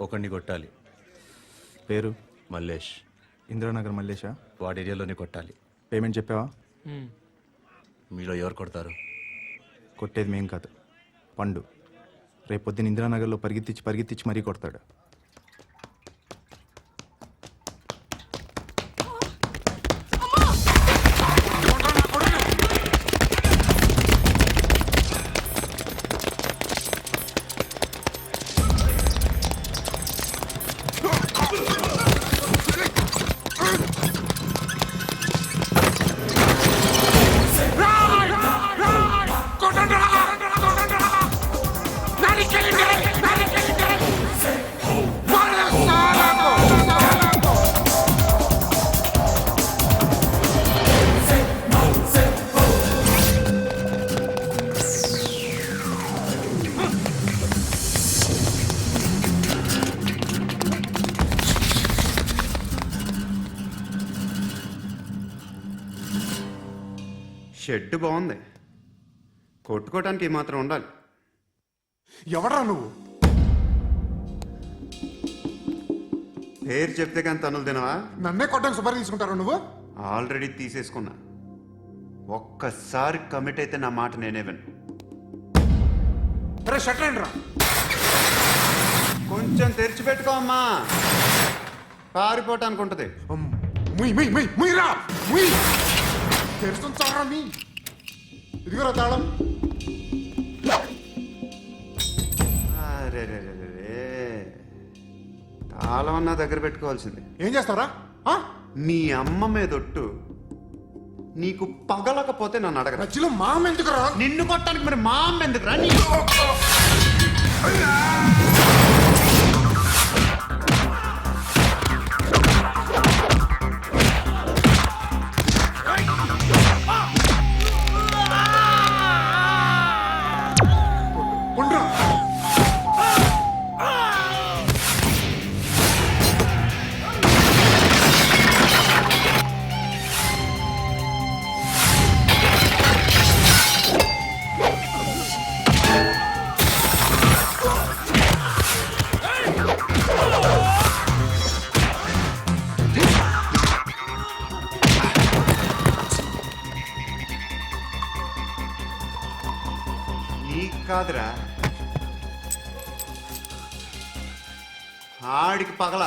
ఒకడిని కొట్టాలి. పేరు మల్లేష్. ఇందిరానగర్ మల్లేషా? వాడి ఏరియాలోనే కొట్టాలి. పేమెంట్ చెప్పావా? మీలో ఎవరు కొడతారు? కొట్టేది మేం కాదు, పండు. రేపొద్దున ఇందిరానగర్లో పరిగెత్తించి మరీ కొడతాడు. షెడ్ బాగుంది, కొట్టుకోవటానికి మాత్రం ఉండాలి. ఎవడ్రా నువ్వు? పేరు చెప్తే కానీ తనులు తినవా? నన్నే కొట్టడానికి సుపారీ తీసుకుంటారా నువ్వు? ఆల్రెడీ తీసేసుకున్నా. ఒక్కసారి కమిట్ అయితే నా మాట నేనే విను. రే షట్ రా. కొంచెం తెరిచిపెట్టుకో అమ్మా, పారిపోవటానికి ఉంటుంది. ముయ్యరా తెరుస్తుంచారా మీ? ఇదిగోరా తాళం. అరే తాళం అన్నా దగ్గర పెట్టుకోవాల్సింది. ఏం చేస్తారా? నీ అమ్మ మీదొట్టు నీకు పగలకపోతే నన్ను అడగరా. మధ్యలో మామ ఎందుకురా? నిన్ను కొట్టడానికి మరి మా అమ్మ ఎందుకురా? కాదురా, ఆడికి పగల.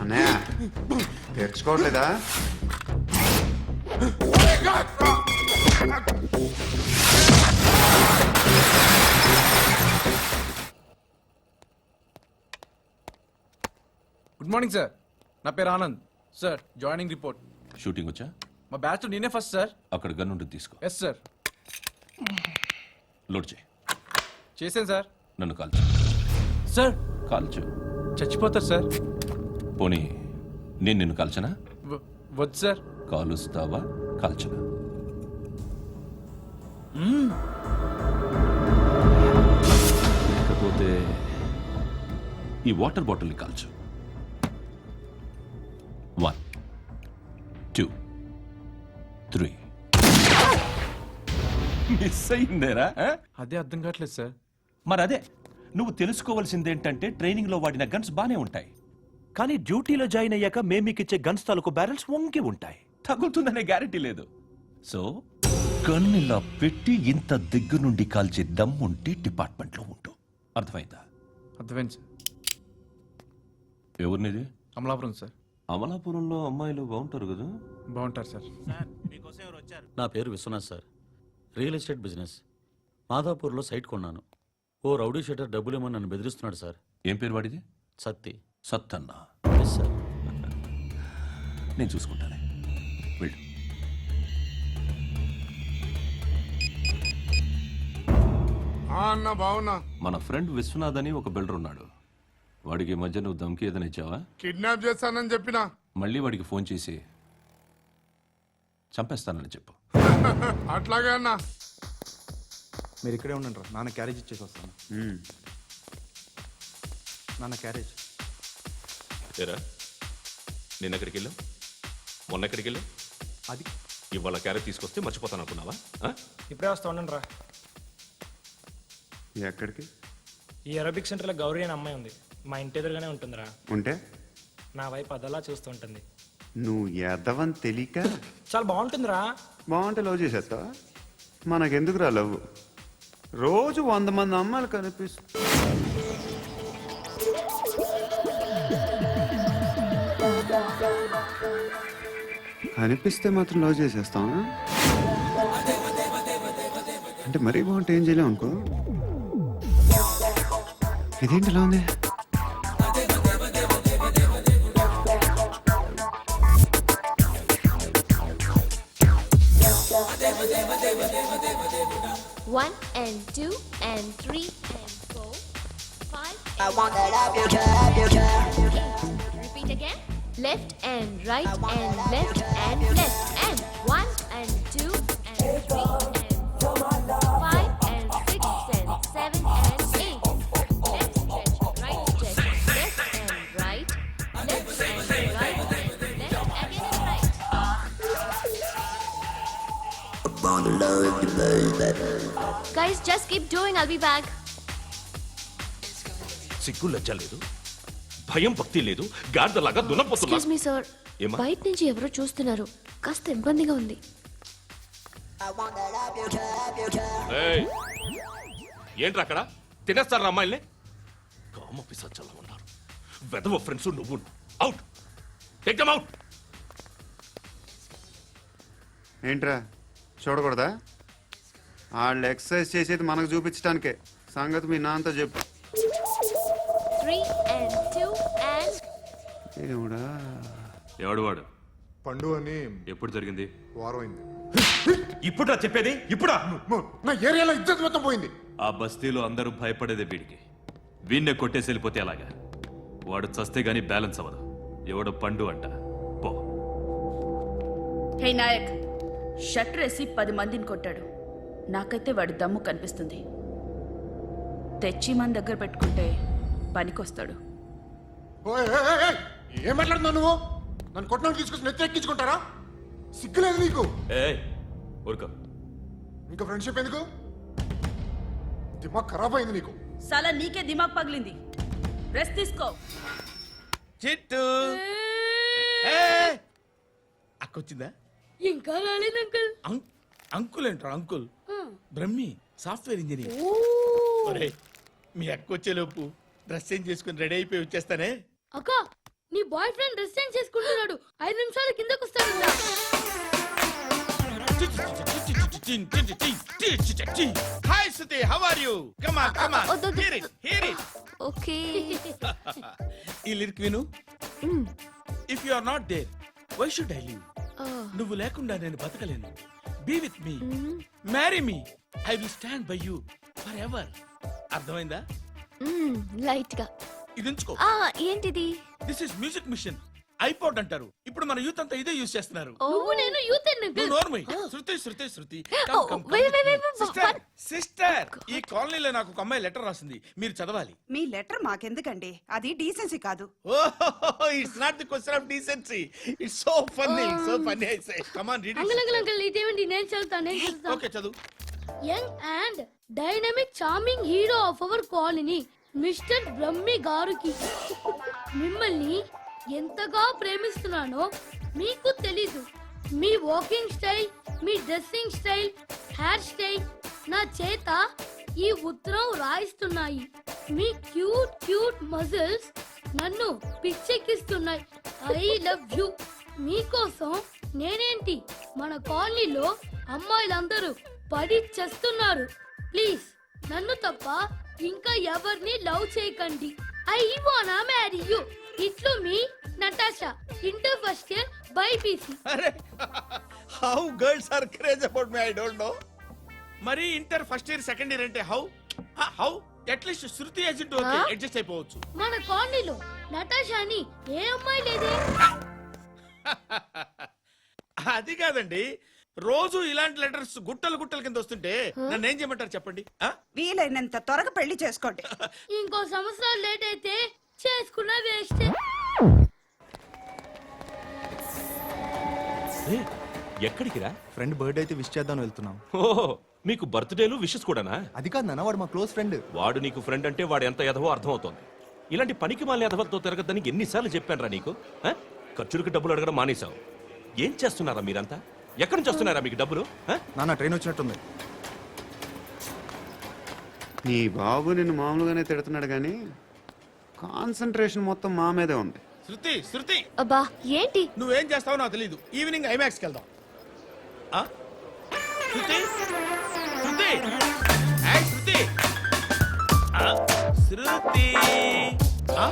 అన్నయ్య తెరుచుకోవట్లేదా? గుడ్ మార్నింగ్ సార్, నా పేరు Anand sir. Joining report. Shooting వచ్చా? మా బ్యాచ్ నేనే ఫస్ట్ సార్. అక్కడ గన్ ఉంటుంది, తీసుకో. Yes sir. లోడ్ చేయి. చేశాను సార్. నన్ను కాల్చు. సార్ కాల్చు. చచ్చిపోతారు సార్. పోనీ నేను నిన్ను కాల్చనా? వద్దు సార్. కాలుస్తావా కాల్చనా? లేకపోతే ఈ వాటర్ బాటిల్ని కాల్చు. 1 2 3. మిస్ అయిందేరా? అదే అర్థం కావట్లేదు సార్. మరి అదే నువ్వు తెలుసుకోవాల్సిందేంటంటే ట్రైనింగ్ లో వాడిన గన్స్ బానే ఉంటాయి, కానీ డ్యూటీలో జాయిన్ అయ్యాక మేము మీకు ఇచ్చే గన్స్ తాలూకు బ్యారెల్స్ వంగి ఉంటాయి. తగులుతుందనే గ్యారెంటీ లేదు. సో గన్ ఇలా పెట్టి ఇంత దగ్గర నుండి కాల్చే దమ్ముంటే డిపార్ట్మెంట్లో ఉంటూ అర్థమైందా? అర్థమైంది సార్. ఎవరినిది? అమలాపురం సార్. అమలాపురంలో అమ్మాయిలు బాగుంటారు కదా? బాగుంటారు సార్. నా పేరు Vishwanath sir. Real estate business. మాధాపూర్లో సైట్ కొన్నాను. ఓ రౌడీ షెటర్ డబ్బులు ఏమని నన్ను బెదిరిస్తున్నాడు సార్. ఏం పేరు వాడిది? సత్తి. సత్తన్న. Yes sir. నేను చూసుకుంటానే, వెళ్ళు. అన్న బావున్నా. మన ఫ్రెండ్ విశ్వనాథ్ అని ఒక బిల్డర్ ఉన్నాడు. వాడికి ఈ మధ్య నువ్వు దమ్కి ఏదైనా ఇచ్చావా? కిడ్నాప్ చేస్తానని చెప్పినా. మళ్ళీ వాడికి ఫోన్ చేసి చంపేస్తానని చెప్పు. అట్లాగే అన్నా. మీరు ఇక్కడే ఉండండి రా, నాన్న క్యారేజ్ ఇచ్చేసి వస్తాను. నాన్న క్యారేజ్. ఏరా నిన్న ఎక్కడికి వెళ్ళావు? మొన్న ఎక్కడికి వెళ్ళావు? అది ఇవాళ క్యారెట్ తీసుకొస్తే మర్చిపోతాను అనుకున్నావా? ఇప్పుడే వస్తా ఉండండి రా. ఎక్కడికి? ఈ అరబిక్ సెంటర్లో గౌరీ అనే అమ్మాయి ఉంది. మా ఇంటి ఎదురుగానే ఉంటుందిరా. ఉంటే నా వైపు అదలా చూస్తూ ఉంటుంది. నువ్వు ఎద్దవని తెలియక చాలా బాగుంటుందిరా. బాగుంటే లవ్ చేసేస్తావా? మనకెందుకురా లవ్? రోజు 100 మంది అమ్మాయిలు కనిపిస్తే మాత్రం లవ్ చేసేస్తావా? అంటే మరీ బాగుంటే ఏం చేయలేం అనుకో. ఇదేంటి ఇలా ఉంది? One and two and three and four, five. I want that up your chair. Repeat again. Left and right and left and left and one and two and three and four, five and six and seven and eight. Left stretch, right stretch, left and right, left and right and left again and right. Guys, just keep doing. I'll be back. సిగ్గు లజ్జ లేదు, భయం భక్తి లేదు, గాడిదలాగా దున్నపోతున్నా. Excuse me, sir. ఏమ్మా? బయట నుంచి ఎవరో చూస్తున్నారు. కాస్త ఇబ్బందిగా ఉంది. I want that up your chair. ఏయ్, ఏంట్రా అక్కడ తినేస్తారా అమ్మాయిల్ని? కామ పిశాచాలా ఉన్నారు. వెదవ ఫ్రెండ్స్ నువ్వు. Out, take them out. ఏంట్రా చూడకూడదా? వాళ్ళు ఎక్సర్సైజ్ చేసేది మనకు చూపించడానికే. సంగతి మీ నాన్నతో చెప్పు. 3 and 2 and ఏమిడా? ఎవడు వాడు? పండు అని ఎప్పుడు జరిగింది? వారం అయింది. ఇప్పుడా చెప్పేది? ఇప్పుడా? నా ఏరియాలో ఇజ్జత్ మొత్తం పోయింది. ఆ బస్తీలో అందరూ భయపడేదే వీడికి. వీణ్ణే కొట్టేసి వెళ్ళిపోతే అలాగా. వాడు చస్తే గానీ బ్యాలెన్స్ అవ్వదు. ఎవడో పండు అంట. పో. హే నాయక్, షట్టర్ వేసి 10 మందిని కొట్టాడు. నాకైతే వాడి దమ్ము కనిపిస్తుంది. తెచ్చి మన దగ్గర పెట్టుకుంటే పనికొస్తాడు. ఓయ్, ఏయ్, ఏయ్, ఏయ్, ఏం మాట్లాడుతున్నావు నువ్వు? నన్ను కొట్టడానికి తీసుకొచ్చి నెత్తి ఎక్కించుకుంటారా? సిగ్గులేదు నీకు? ఏయ్ ఊరుకో. ఇంకా ఫ్రెండ్షిప్ ఎందుకు? దిమాగ్ ఖరాబ్ అయింది నీకు. సలా నీకే దిమాగ్ పగిలింది. రెస్ట్ తీసుకో. చిట్టు అక్కొచ్చిందా? ఇంకా రాలేదు అంకుల్. అంకుల్ ఏంట్రా అంకుల్? Brahmi software engineer. ఒరేయ్, మీ అక్కొచ్చేలోపు డ్రెస్ చేంజ్ చేసుకుని రెడీ అయిపోయి వచ్చేస్తానే. అక్క, నీ బాయ్ ఫ్రెండ్ డ్రెస్ చేంజ్ చేసుకుంటున్నాడు. 5 నిమిషాలు కిందకు వస్తాడు. Hi Suti, how are you? Come on come on, hear it hear it. Okay. ఈ లిరిక్ విను. If you are not there, why should I live? నువ్వు లేకుండా నేను బతకలేను. Be with me, marry me, I will stand by you forever. అర్థమైందా? Light గా. ఇది ఉంచుకో. ఏంటిది? This is music machine. IPod అంటారు. ఇప్పుడు మన యూత్ అంతా ఇదే యూజ్ చేస్తున్నారు. నువ్వు నేను యూత్ నువ్వు నోర్మై. శృతి శృతి శృతి. సిస్టర్, ఈ కాలనీలో నాకు ఒక అమ్మాయి లెటర్ రాసింది. మీరు చదవాలి. మీ లెటర్ మాకెందుకండి? అది డీసెన్సీ కాదు. It's not the question of decency. It's so funny, so funny. I say come on read it. Uncle ఇదేంటి? నేను చదువుతాను. ఓకే చదువు. Young and dynamic charming hero of our colony mister Brahmi గారికి మిమ్మల్ని ఎంతగా ప్రేమిస్తున్నానో మీకు తెలీదు. మీ వాకింగ్ స్టైల్, మీ డ్రెస్సింగ్ స్టైల్, హెయిర్ స్టైల్, నా చేత ఈ ఉత్తరం రాయిస్తున్నాయి. మీ క్యూట్ క్యూట్ మజిల్స్ నన్ను పిచ్చెక్కిస్తున్నాయి. I love you. మీకోసం నేనేంటి, మన కాలనీలో అమ్మాయిలందరూ పడి చేస్తున్నారు. ప్లీజ్ నన్ను తప్ప ఇంకా ఎవరిని లవ్ చేయకండి. ఐ వానా మ్యారీ యు. ఇట్లు మీ Natasha, inter first year BiPC. అరే how girls are craze about me I don't know. మరి inter first year second year అంటే how how at least Shruti agent okay adjust అయిపోవచ్చు. మన కాలనీలో నటాషా అని ఏ అమ్మాయి లేదే. అది కాదండి, రోజు ఇలాంటి లెటర్స్ గుట్టలు గుట్టల కింద వస్తుంటే నన్ను ఏం చేయమంటారు చెప్పండి? వీలైనంత త్వరగా పెళ్లి చేసుకోండి. ఇంకో సంవత్సరాలు లేట్ అయితే చేసుకున్న వేస్ట్. ఏయ్, ఎక్కడికి రా? ఫ్రెండ్ బర్త్డే అయితే విష్ చేద్దాం వెళ్తున్నాం. ఓహో, మీకు బర్త్డేలు విషెస్ కూడానా? అది కాదు నాన్న, వాడు మా క్లోజ్ ఫ్రెండ్. వాడు నీకు ఫ్రెండ్ అంటే వాడు ఎంత ఎదవో అర్థమవుతోంది. ఇలాంటి పనికి మాలిన ఎదవతో తిరగద్దని ఎన్నిసార్లు చెప్పానురా నీకు? ఆ? ఖర్చులకు డబ్బులు అడగడం మానేశావు. ఏం చేస్తున్నారా మీరంతా? ఎక్కడి నుంచి వస్తున్నారా మీకు డబ్బులు? ఆ? నాన్న ట్రైన్ వచ్చినట్టుంది. నీ బాబు నిన్ను మామూలుగానే తిడుతున్నాడు కానీ కాన్సన్ట్రేషన్ మొత్తం మా మీదే ఉంది. శృతి శృతి, అబ్బా ఏంటి? నువ్వేం చేస్తావో నాకు తెలీదు. ఈవినింగ్ ఐమాక్స్కి వెళ్దాం. ఆ? శృతి శృతి ఏయ్, శృతి ఆ, శృతి ఆ?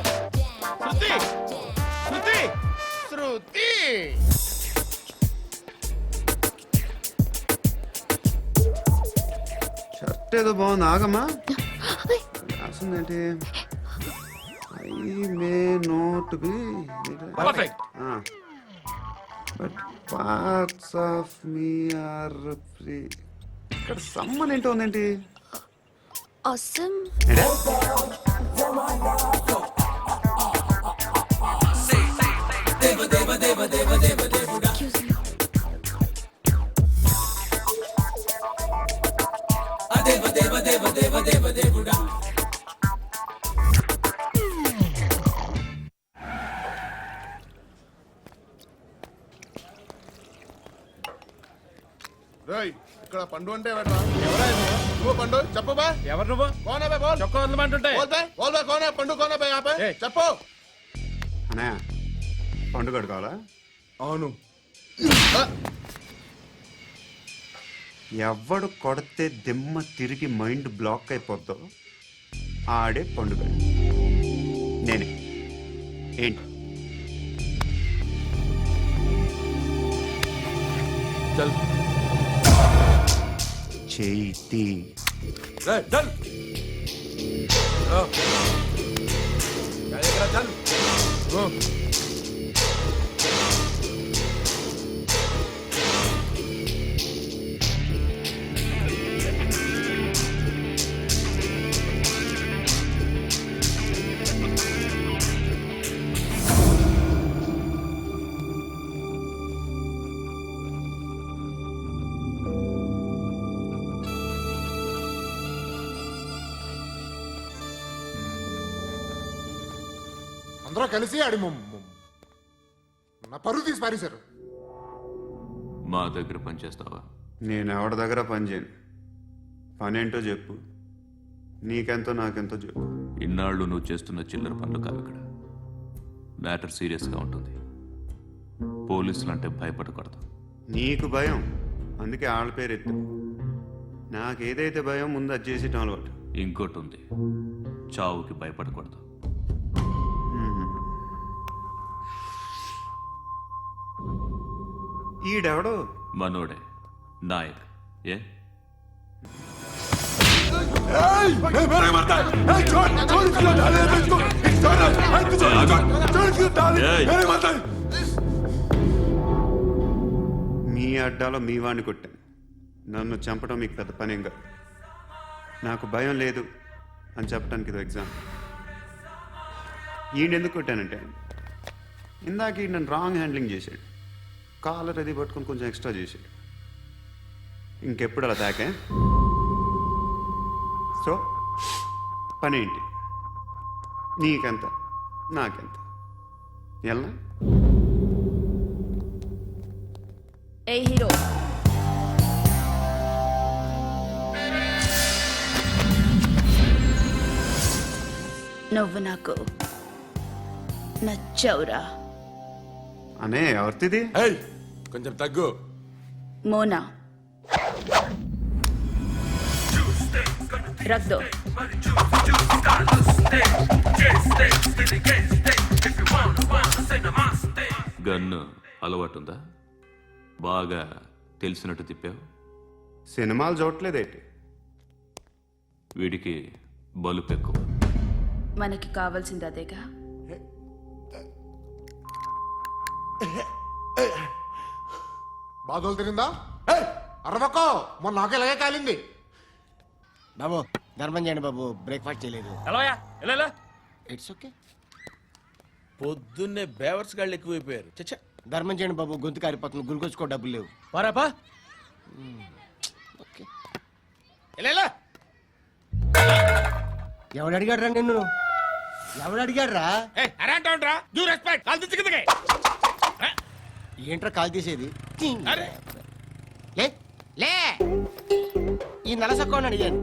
శృతి శృతి శృతి. షర్ట్ ఏదో బాగుంది, ఆగమ్మా. రాసిందేంటి? I may not be perfect. But parts of me are free. ఇక్కడ సమ్మన్ ఏంటో ఉందేంటి? అసమ్. ఏంటే? రేయ్, ఇక్కడ పండు అంటే ఎవరా? నువ్వు పండు చెప్పు బా. ఎవరు నువ్వు? కోనా బే బోల్. చొక్కా వదలమంటుంటే బోల్ బే బోల్ బే కోనా పండు కోనా బే ఆపే ఏయ్. చెప్పు. అన్నయ్య పండుగ కావాలా? అవును. ఎవడు కొడితే దిమ్మ తిరిగి మైండ్ బ్లాక్ అయిపోద్దో ఆడే పండుగ. నేనే. ఏంటి? చల్ చేతి రే, చల్. ఓ. చల్, ఇక్కడ చల్. ఓ. అందరూ కలిసి ఆడి నా పరువు తీసి పారేశారు. మా దగ్గర పనిచేస్తావా? నేను ఎవరి దగ్గర పని చేయను. పనేంటో చెప్పు. నీకెంతో నాకెంతో చెప్పు. ఇన్నాళ్ళు నువ్వు చేస్తున్న చిల్లర పనులు కావు ఇక్కడ. మ్యాటర్ సీరియస్గా ఉంటుంది. పోలీసులు అంటే భయపడకూడదు. నీకు భయం, అందుకే ఆళ్ళ పేరు ఎత్తు. నాకేదైతే భయం ముందు అది చేసేటం అలవాటు. ఇంకోటి ఉంది, చావుకి భయపడకూడదు. ఈడెవడో మనోడే నాయక్. ఏ మీ అడ్డాలో మీ వాడిని కొట్టాను. నన్ను చంపడం మీకు పెద్ద పనేం కాదు. నాకు భయం లేదు అని చెప్పడానికి ఇది ఎగ్జామ్. ఈయనెందుకు కొట్టానంటే ఇందాక ఈ నన్ను రాంగ్ హ్యాండ్లింగ్ చేశాడు. కాలర్ అది పట్టుకొని కొంచెం ఎక్స్ట్రా చేశాడు. ఇంకెప్పుడు అలా తాకే. సో పనేంటి? నీకెంత నాకెంత ఎలా? ఏ హీరో, నువ్వు నాకు నచ్చవురా. అనే ఎవరిది? ఏయ్ కొంచెం తగ్గు. మోనా రక్ దో. గన్ను అలవాటుందా? బాగా తెలిసినట్టు తిప్పావు. సినిమాలు చూడట్లేదేంటి? వీడికి బలుపు ఎక్కువ. మనకి కావాల్సింది అదేగా. బాధలు తిరిందా? ఏయ్ అరవకో, మొన్న నాకు ఇలాగే కాలింది. బాబు ధర్మం చేయండి బాబు, బ్రేక్ఫాస్ట్ చేయలేదు. ఎలాయా ఎలా ఇట్స్ ఓకే. పొద్దున్నే బేవర్స్ గాళ్ళు ఎక్కువైపోయారు. చచ్చా ధర్మం చేయండి బాబు, గొంతు కారిపోతుంది, గురికొచ్చుకో డబ్బులు లేవు. పారాపా ఓకే. ఎలా ఎవడు అడిగాడు రా నిన్ను? ఎవడు అడిగాడు రా? అరేంటా డ్యూ రెస్పెక్ట్ కాల్ తెచ్చి కిందకి. ఏంట్రా కాల్ తీసేది? లే లే. ఈ నలసక్కని అడిగాను,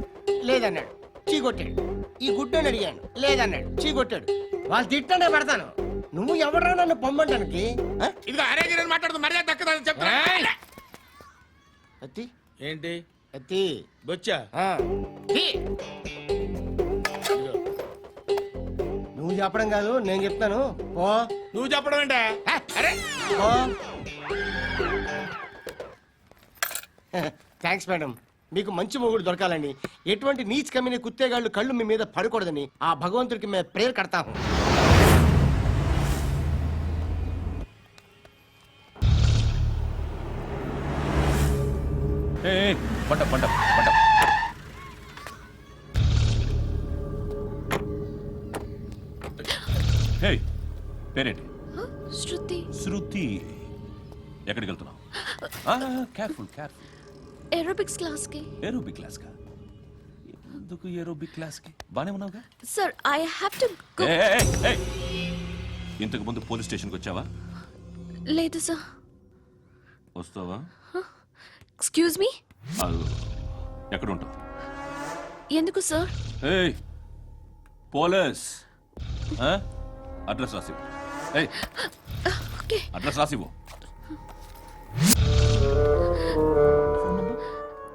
లేదన్నాడు, చీ కొట్టాడు. ఈ గుడ్డని అడిగాను, లేదన్నాడు, చీ కొట్టాడు. వాళ్ళు తిట్టానే పడతాను. నువ్వు ఎవడరా నన్ను పొమ్మంటానికి? ఇదిగో అరే గిరని మాట్లాడుతూ మర్యాద దక్కదని చెప్తా. అత్తి ఏంటి అత్తి బొచ్చా? నువ్వు చెప్పడం కాదు, నేను చెప్తాను. ఓ నువ్వు చెప్పడం ఏంటే? అరే ఓ థ్యాంక్స్ మేడం. మీకు మంచి మొగుడు దొరకాలని, ఎటువంటి నీచ్ కమ్మిన కుత్తేగాళ్ళు కళ్ళు మీ మీద పడకూడదని ఆ భగవంతుడికి మేము ప్రేయర్ కడతాము. పంట పంట పంట. హే, పేరేంటి? శృతి. శృతి. ఎక్కడికి వెళ్తున్నావు? Careful careful. ఏరోబిక్స్ క్లాస్ కి. ఏరోబిక్ క్లాస్ కా? ఎందుకు ఏరోబిక్ క్లాస్ కి? బానే ఉన్నావుగా? Sir I have to go. ఇంతకు ముందు పోలీస్ స్టేషన్కి వచ్చావా? లేదు సార్. వస్తావా? Excuse me. ఎక్కడ ఉంటావు? ఎందుకు సార్? ఏయ్ పోలీస్, అడ్రస్ రాసివ్వు. ఏయ్ ఓకే. అడ్రస్ రాసివ్వు.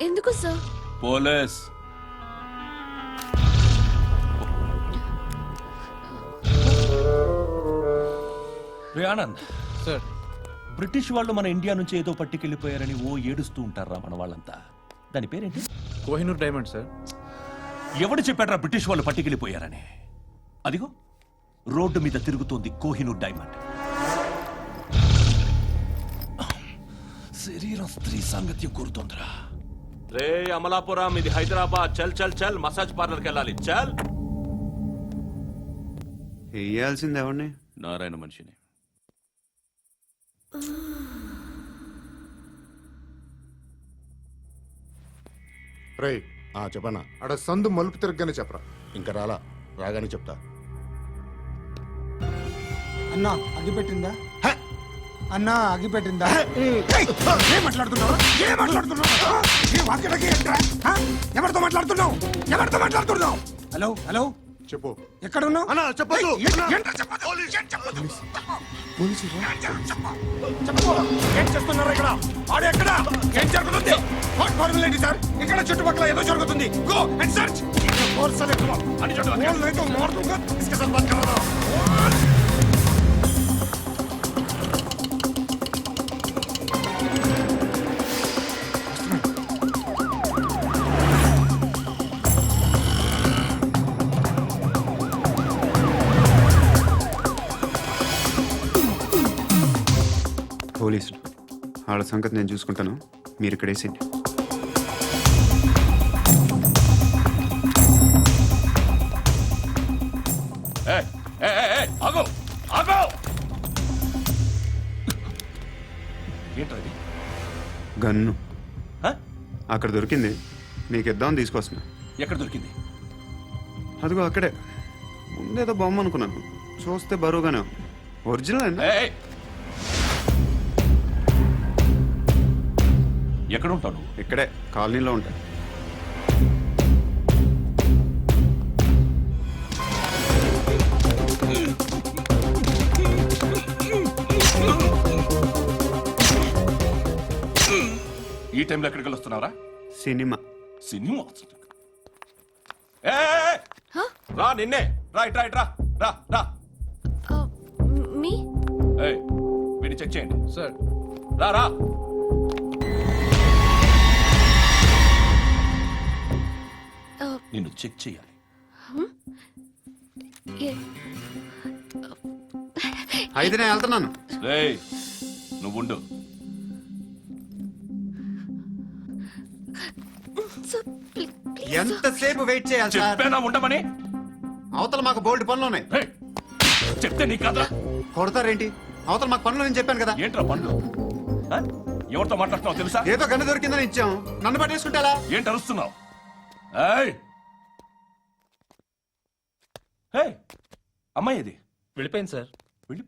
ఎందుకు సార్? పోలీస్. రే ఆనంద్ సార్. బ్రిటిష్ వాళ్ళు మన ఇండియా నుంచి ఏదో పట్టుకెళ్ళిపోయారని ఓ ఏడుస్తూ ఉంటారా మన వాళ్ళంతా. దాని పేరేంటి? Kohinoor diamond sir. ఎవడు చెప్పాడ్రా బ్రిటిష్ వాళ్ళు పట్టుకెళ్ళిపోయారని? అదిగో రోడ్డు మీద తిరుగుతోంది కోహినూర్ డైమండ్. శరీరం స్త్రీ సాంగత్యం కోరుతోందిరా. రే అమలాపురం, ఇది హైదరాబాద్. చల్ చల్ చల్, మసాజ్ పార్లర్కి వెళ్ళాలి. చల్. వేయాల్సింది ఎవరిని? నారాయణ మనిషిని. రే చెప్పనా? అడ సందు మలుపు తిరగగానే చెప్పరా. ఇంకా రాగానే చెప్తా. అన్నా అగిపెట్టిందా? అన్నా అగిపెట్టిందా? ఏం మాట్లాడుతున్నావు? ఏం మాట్లాడుతున్నావు? ఏ వాక్యలకి ఏంట్రా? ఎవరితో మాట్లాడుతున్నావు? ఎవరితో మాట్లాడుతున్నావు? హలో హలో చెప్పు. ఎక్కడ ఉన్నావు? అన్నా చెప్పదు. ఏం చేస్తున్నారు ఇక్కడ? ఆడు ఎక్కడ? ఏం జరుగుతుంది? వాట్ ఫార్మల్ ఏంటి సార్? ఇక్కడ చుట్టుపక్కల ఏదో జరుగుతుంది. Go and search. ఫోర్స్ అనేది అని చూడు. ఫోన్ లేదు మోర్తుంగా इसके साथ बात कर रहा हूं. పోలీసులు వాళ్ళ సంగతి నేను చూసుకుంటాను, మీరు ఇక్కడ వేసేయండి. ఆగో ఆగో. ఏంటది? గన్ను అక్కడ దొరికింది, మీకు ఇద్దామని తీసుకొస్తున్నా. ఎక్కడ దొరికింది? అదిగో అక్కడే. ముందేదో బొమ్మ అనుకున్నాను, చూస్తే బరువుగానే ఉంది. ఒరిజినల్ అండి. ఎక్కడ ఉంటావు? ఇక్కడే కాలనీలో ఉంటాయి. ఈ టైంలో ఎక్కడికి వస్తున్నావురా? సినిమా. సినిమా ఏయ్! రా నిన్నే రా ఇట్రా ఇట్రా రా రా మీ ఏయ్, వీడిని చెక్ చేయండి. సార్ రా రా నిన్ను చెక్ చేయాలి. అయితే నేను వెళ్తున్నాను. రేయ్ నువ్వుండు. ఎంతసేపు వెయిట్ చేయాలి సార్? చెప్పేనా ఉండమని? అవతల మాకు బోల్డ్ పనులు ఉన్నాయి. రేయ్, చెప్తే నీ కదా కొడతారేంటి? అవతల మాకు పనులు నేను చెప్పాను కదా. ఏంట్రా పండు? ఆ? ఎవరితో మాట్లాడుతున్నావు తెలుసా? ఏదో గన్ను దొరికిందని ఇచ్చాం, నన్ను పట్టేసుకుంటా. ఏంటి అరుస్తున్నావు? ఏయ్! ఏయ్! అమ్మాయి ఇది వెళ్ళిపోయింది సార్.